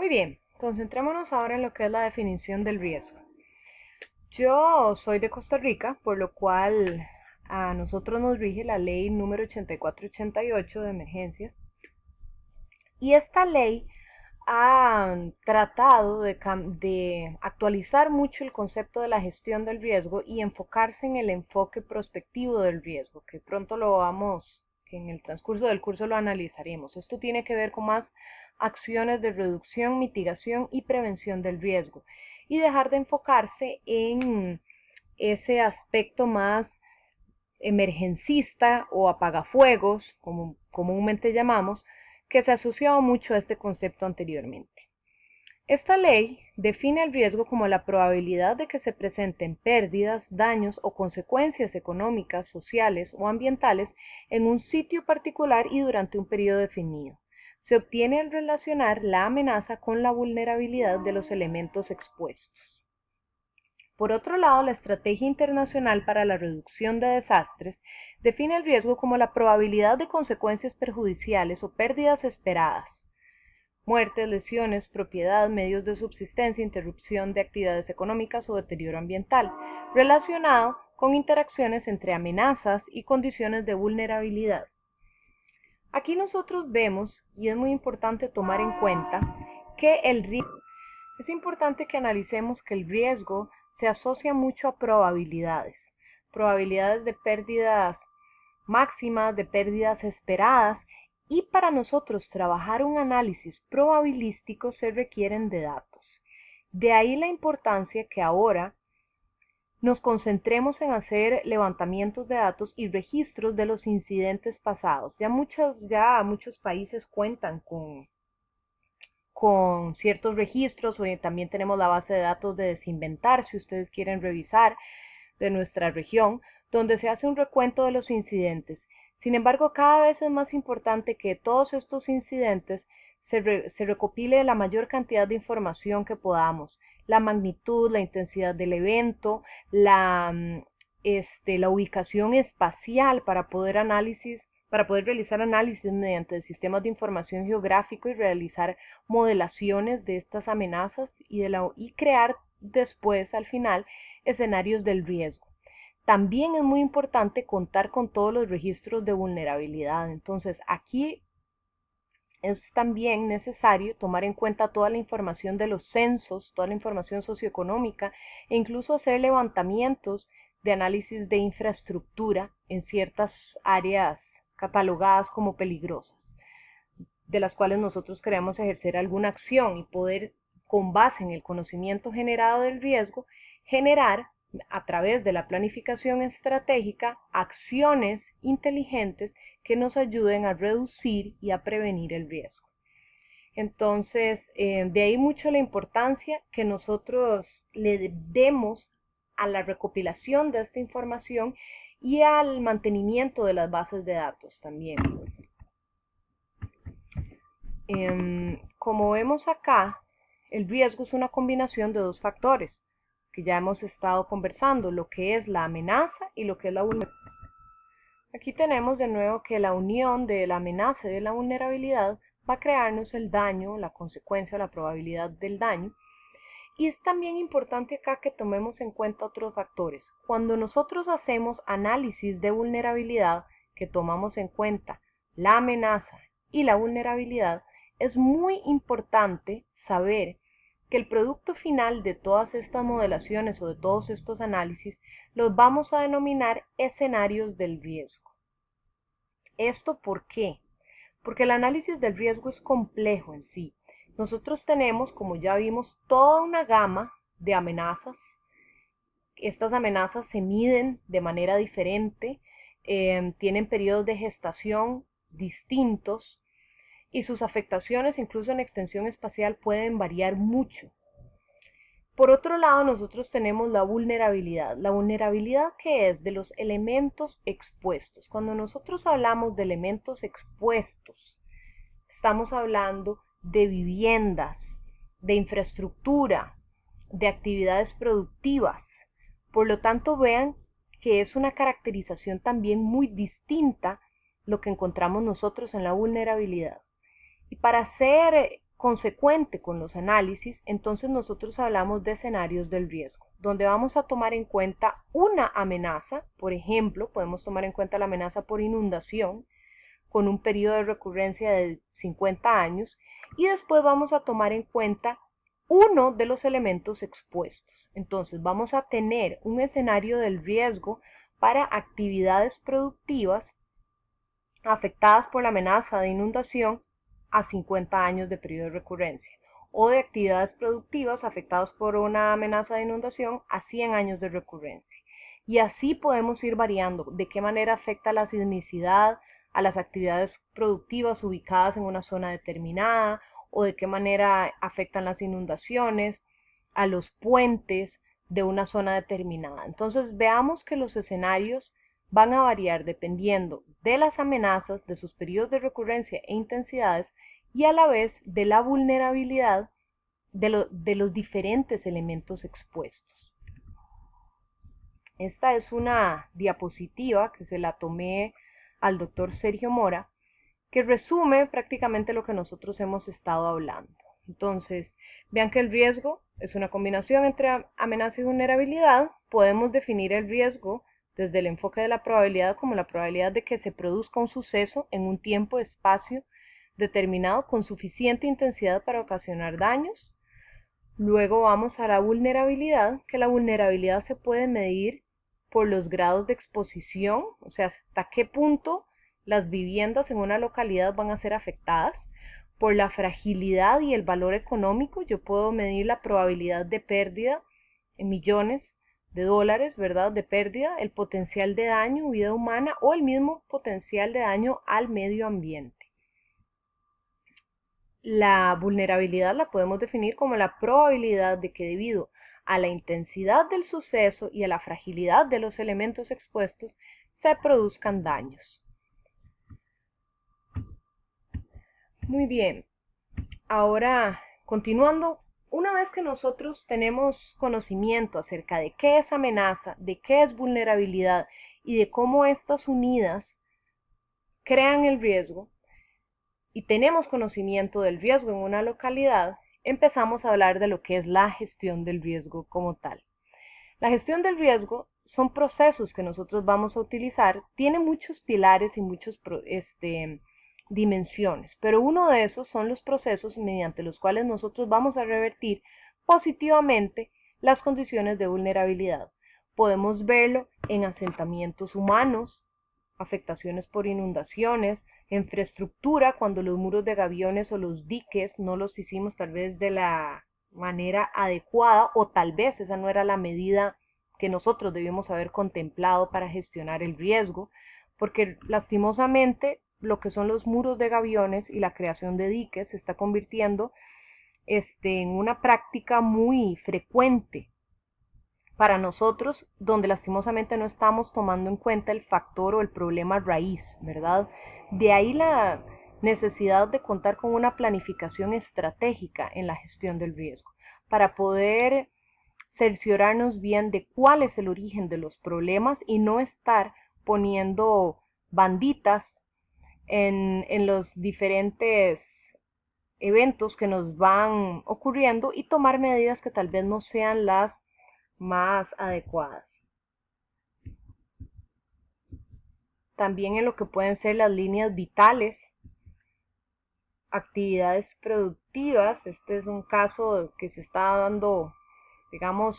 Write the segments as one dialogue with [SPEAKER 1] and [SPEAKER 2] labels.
[SPEAKER 1] Muy bien, concentrémonos ahora en lo que es la definición del riesgo. Yo soy de Costa Rica, por lo cual a nosotros nos rige la ley número 8488 de emergencias. Y esta ley ha tratado de actualizar mucho el concepto de la gestión del riesgo y enfocarse en el enfoque prospectivo del riesgo, que pronto que en el transcurso del curso lo analizaremos. Esto tiene que ver con más acciones de reducción, mitigación y prevención del riesgo y dejar de enfocarse en ese aspecto más emergencista o apagafuegos, como comúnmente llamamos, que se ha asociado mucho a este concepto anteriormente. Esta ley define el riesgo como la probabilidad de que se presenten pérdidas, daños o consecuencias económicas, sociales o ambientales en un sitio particular y durante un periodo definido. Se obtiene al relacionar la amenaza con la vulnerabilidad de los elementos expuestos. Por otro lado, la Estrategia Internacional para la Reducción de Desastres define el riesgo como la probabilidad de consecuencias perjudiciales o pérdidas esperadas, muertes, lesiones, propiedad, medios de subsistencia, interrupción de actividades económicas o deterioro ambiental, relacionado con interacciones entre amenazas y condiciones de vulnerabilidad. Aquí nosotros vemos, y es muy importante tomar en cuenta, que es importante que analicemos que el riesgo se asocia mucho a probabilidades de pérdidas máximas, de pérdidas esperadas, y para nosotros trabajar un análisis probabilístico se requieren de datos. De ahí la importancia que ahora nos concentremos en hacer levantamientos de datos y registros de los incidentes pasados. Ya muchos países cuentan con ciertos registros, o también tenemos la base de datos de Desinventar, si ustedes quieren revisar, de nuestra región, donde se hace un recuento de los incidentes. Sin embargo, cada vez es más importante que todos estos incidentes se recopile la mayor cantidad de información que podamos, la magnitud, la intensidad del evento, la ubicación espacial para poder realizar análisis mediante sistemas de información geográfico y realizar modelaciones de estas amenazas y crear después, al final, escenarios del riesgo. También es muy importante contar con todos los registros de vulnerabilidad. Entonces, aquí es también necesario tomar en cuenta toda la información de los censos, toda la información socioeconómica e incluso hacer levantamientos de análisis de infraestructura en ciertas áreas catalogadas como peligrosas, de las cuales nosotros queremos ejercer alguna acción y poder, con base en el conocimiento generado del riesgo, generar a través de la planificación estratégica acciones inteligentes que nos ayuden a reducir y a prevenir el riesgo. Entonces, de ahí mucho la importancia que nosotros le demos a la recopilación de esta información y al mantenimiento de las bases de datos también. Como vemos acá, el riesgo es una combinación de dos factores que ya hemos estado conversando, lo que es la amenaza y lo que es la vulnerabilidad. Aquí tenemos de nuevo que la unión de la amenaza y de la vulnerabilidad va a crearnos el daño, la consecuencia, la probabilidad del daño. Y es también importante acá que tomemos en cuenta otros factores. Cuando nosotros hacemos análisis de vulnerabilidad, que tomamos en cuenta la amenaza y la vulnerabilidad, es muy importante saber que el producto final de todas estas modelaciones o de todos estos análisis los vamos a denominar escenarios del riesgo. ¿Esto por qué? Porque el análisis del riesgo es complejo en sí. Nosotros tenemos, como ya vimos, toda una gama de amenazas. Estas amenazas se miden de manera diferente, tienen periodos de gestación distintos y sus afectaciones, incluso en extensión espacial, pueden variar mucho. Por otro lado, nosotros tenemos la vulnerabilidad. ¿La vulnerabilidad qué es? De los elementos expuestos. Cuando nosotros hablamos de elementos expuestos, estamos hablando de viviendas, de infraestructura, de actividades productivas. Por lo tanto, vean que es una caracterización también muy distinta lo que encontramos nosotros en la vulnerabilidad. Y para hacer consecuente con los análisis, entonces nosotros hablamos de escenarios del riesgo, donde vamos a tomar en cuenta una amenaza. Por ejemplo, podemos tomar en cuenta la amenaza por inundación con un periodo de recurrencia de 50 años, y después vamos a tomar en cuenta uno de los elementos expuestos. Entonces vamos a tener un escenario del riesgo para actividades productivas afectadas por la amenaza de inundación a 50 años de periodo de recurrencia, o de actividades productivas afectadas por una amenaza de inundación a 100 años de recurrencia. Y así podemos ir variando de qué manera afecta la sismicidad a las actividades productivas ubicadas en una zona determinada, o de qué manera afectan las inundaciones a los puentes de una zona determinada. Entonces veamos que los escenarios van a variar dependiendo de las amenazas, de sus periodos de recurrencia e intensidades, y a la vez de la vulnerabilidad de los diferentes elementos expuestos. Esta es una diapositiva que se la tomé al doctor Sergio Mora, que resume prácticamente lo que nosotros hemos estado hablando. Entonces, vean que el riesgo es una combinación entre amenaza y vulnerabilidad. Podemos definir el riesgo desde el enfoque de la probabilidad como la probabilidad de que se produzca un suceso en un tiempo-espacio determinado con suficiente intensidad para ocasionar daños. Luego vamos a la vulnerabilidad, que la vulnerabilidad se puede medir por los grados de exposición, o sea, hasta qué punto las viviendas en una localidad van a ser afectadas. Por la fragilidad y el valor económico, yo puedo medir la probabilidad de pérdida en millones de dólares, ¿verdad? De pérdida, el potencial de daño, vida humana, o el mismo potencial de daño al medio ambiente. La vulnerabilidad la podemos definir como la probabilidad de que debido a la intensidad del suceso y a la fragilidad de los elementos expuestos se produzcan daños. Muy bien, ahora continuando, una vez que nosotros tenemos conocimiento acerca de qué es amenaza, de qué es vulnerabilidad y de cómo estas unidas crean el riesgo, y tenemos conocimiento del riesgo en una localidad, empezamos a hablar de lo que es la gestión del riesgo como tal. La gestión del riesgo son procesos que nosotros vamos a utilizar, tiene muchos pilares y muchas dimensiones, pero uno de esos son los procesos mediante los cuales nosotros vamos a revertir positivamente las condiciones de vulnerabilidad. Podemos verlo en asentamientos humanos, afectaciones por inundaciones, infraestructura, cuando los muros de gaviones o los diques no los hicimos tal vez de la manera adecuada, o tal vez esa no era la medida que nosotros debíamos haber contemplado para gestionar el riesgo, porque lastimosamente lo que son los muros de gaviones y la creación de diques se está convirtiendo en una práctica muy frecuente para nosotros, donde lastimosamente no estamos tomando en cuenta el factor o el problema raíz, ¿verdad? De ahí la necesidad de contar con una planificación estratégica en la gestión del riesgo, para poder cerciorarnos bien de cuál es el origen de los problemas y no estar poniendo banditas en los diferentes eventos que nos van ocurriendo, y tomar medidas que tal vez no sean las más adecuadas. También en lo que pueden ser las líneas vitales, actividades productivas. Este es un caso que se está dando, digamos,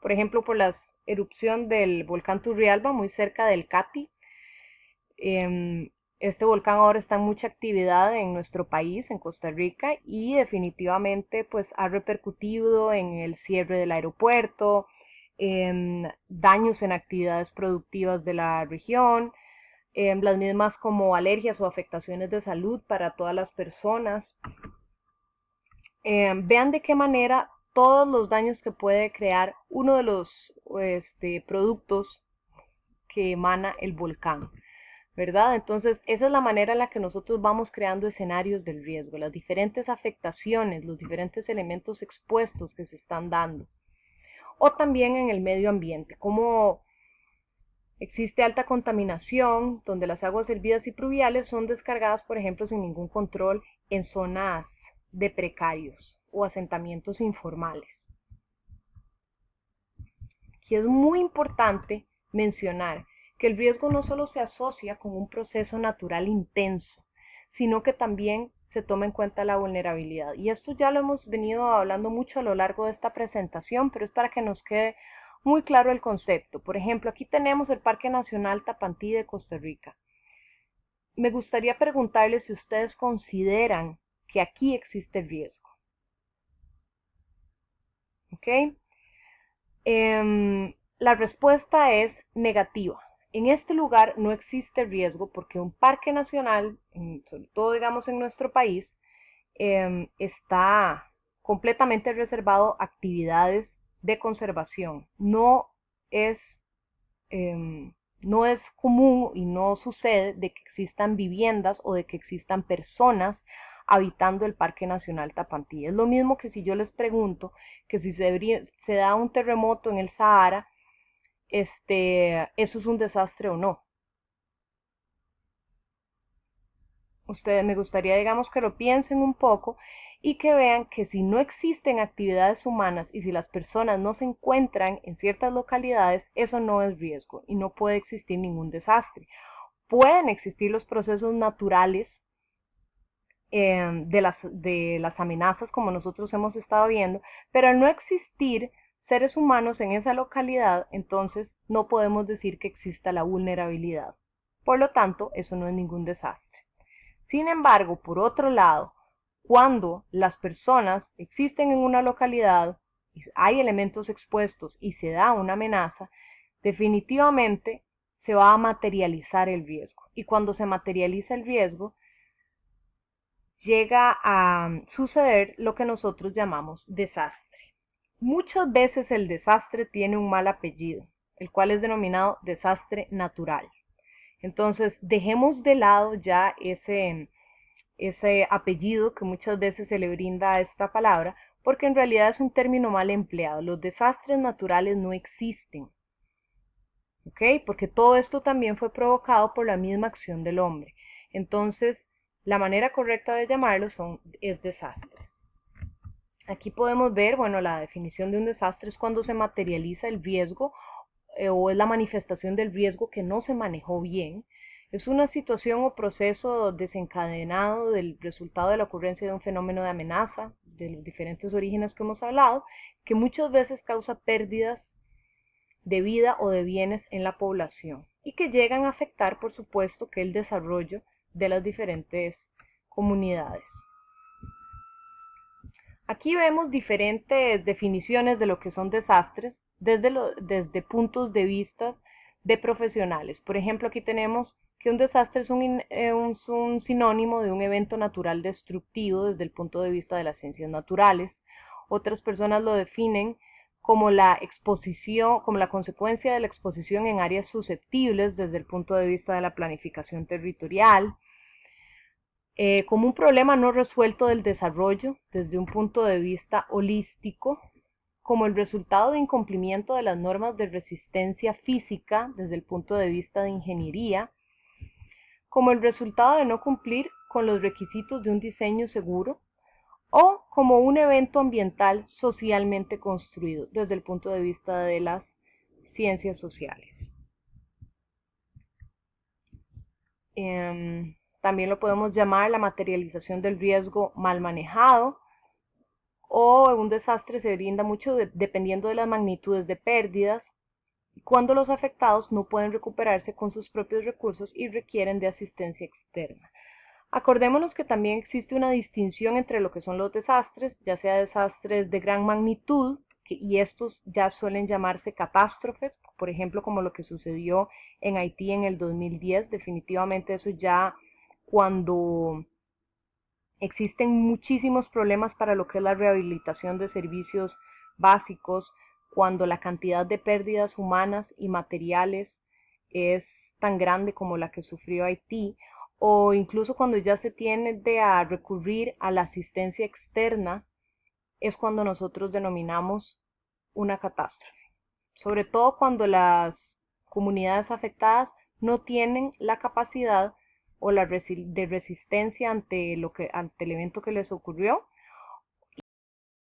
[SPEAKER 1] por ejemplo, por la erupción del volcán Turrialba, muy cerca del Cati. Este volcán ahora está en mucha actividad en nuestro país, en Costa Rica, y definitivamente pues ha repercutido en el cierre del aeropuerto, en daños en actividades productivas de la región, las mismas como alergias o afectaciones de salud para todas las personas. Vean de qué manera todos los daños que puede crear uno de los productos que emana el volcán, ¿verdad? Entonces, esa es la manera en la que nosotros vamos creando escenarios del riesgo, las diferentes afectaciones, los diferentes elementos expuestos que se están dando. O también en el medio ambiente, como existe alta contaminación, donde las aguas hervidas y pluviales son descargadas, por ejemplo, sin ningún control en zonas de precarios o asentamientos informales. Aquí es muy importante mencionar que el riesgo no solo se asocia con un proceso natural intenso, sino que también se toma en cuenta la vulnerabilidad. Y esto ya lo hemos venido hablando mucho a lo largo de esta presentación, pero es para que nos quede muy claro el concepto. Por ejemplo, aquí tenemos el Parque Nacional Tapantí de Costa Rica. Me gustaría preguntarles si ustedes consideran que aquí existe riesgo. ¿Ok? La respuesta es negativa. En este lugar no existe riesgo porque un parque nacional, sobre todo digamos en nuestro país, está completamente reservado a actividades de conservación. Es, no es común y no sucede de que existan viviendas o de que existan personas habitando el Parque Nacional Tapantí. Es lo mismo que si yo les pregunto que si se da un terremoto en el Sahara, eso es un desastre o no. Ustedes me gustaría, digamos, que lo piensen un poco y que vean que si no existen actividades humanas y si las personas no se encuentran en ciertas localidades, eso no es riesgo y no puede existir ningún desastre. Pueden existir los procesos naturales de las amenazas como nosotros hemos estado viendo, pero al no existir seres humanos en esa localidad, entonces no podemos decir que exista la vulnerabilidad. Por lo tanto, eso no es ningún desastre. Sin embargo, por otro lado, cuando las personas existen en una localidad, hay elementos expuestos y se da una amenaza, definitivamente se va a materializar el riesgo. Y cuando se materializa el riesgo, llega a suceder lo que nosotros llamamos desastre. Muchas veces el desastre tiene un mal apellido, el cual es denominado desastre natural. Entonces, dejemos de lado ya ese apellido que muchas veces se le brinda a esta palabra, porque en realidad es un término mal empleado. Los desastres naturales no existen, ¿ok? Porque todo esto también fue provocado por la misma acción del hombre. Entonces, la manera correcta de llamarlo es desastre. Aquí podemos ver, bueno, la definición de un desastre es cuando se materializa el riesgo o es la manifestación del riesgo que no se manejó bien. Es una situación o proceso desencadenado del resultado de la ocurrencia de un fenómeno de amenaza, de los diferentes orígenes que hemos hablado, que muchas veces causa pérdidas de vida o de bienes en la población y que llegan a afectar, por supuesto, que el desarrollo de las diferentes comunidades. Aquí vemos diferentes definiciones de lo que son desastres desde puntos de vista de profesionales. Por ejemplo, aquí tenemos que un desastre es un sinónimo de un evento natural destructivo desde el punto de vista de las ciencias naturales. Otras personas lo definen como la exposición, como la consecuencia de la exposición en áreas susceptibles desde el punto de vista de la planificación territorial. Como un problema no resuelto del desarrollo desde un punto de vista holístico, como el resultado de incumplimiento de las normas de resistencia física desde el punto de vista de ingeniería, como el resultado de no cumplir con los requisitos de un diseño seguro, o como un evento ambiental socialmente construido desde el punto de vista de las ciencias sociales. También lo podemos llamar la materialización del riesgo mal manejado, o un desastre se brinda mucho dependiendo de las magnitudes de pérdidas, cuando los afectados no pueden recuperarse con sus propios recursos y requieren de asistencia externa. Acordémonos que también existe una distinción entre lo que son los desastres, ya sea desastres de gran magnitud, y estos ya suelen llamarse catástrofes, por ejemplo como lo que sucedió en Haití en el 2010, definitivamente eso ya cuando existen muchísimos problemas para lo que es la rehabilitación de servicios básicos, cuando la cantidad de pérdidas humanas y materiales es tan grande como la que sufrió Haití, o incluso cuando ya se tiende a recurrir a la asistencia externa, es cuando nosotros denominamos una catástrofe. Sobre todo cuando las comunidades afectadas no tienen la capacidad o de resistencia ante el evento que les ocurrió,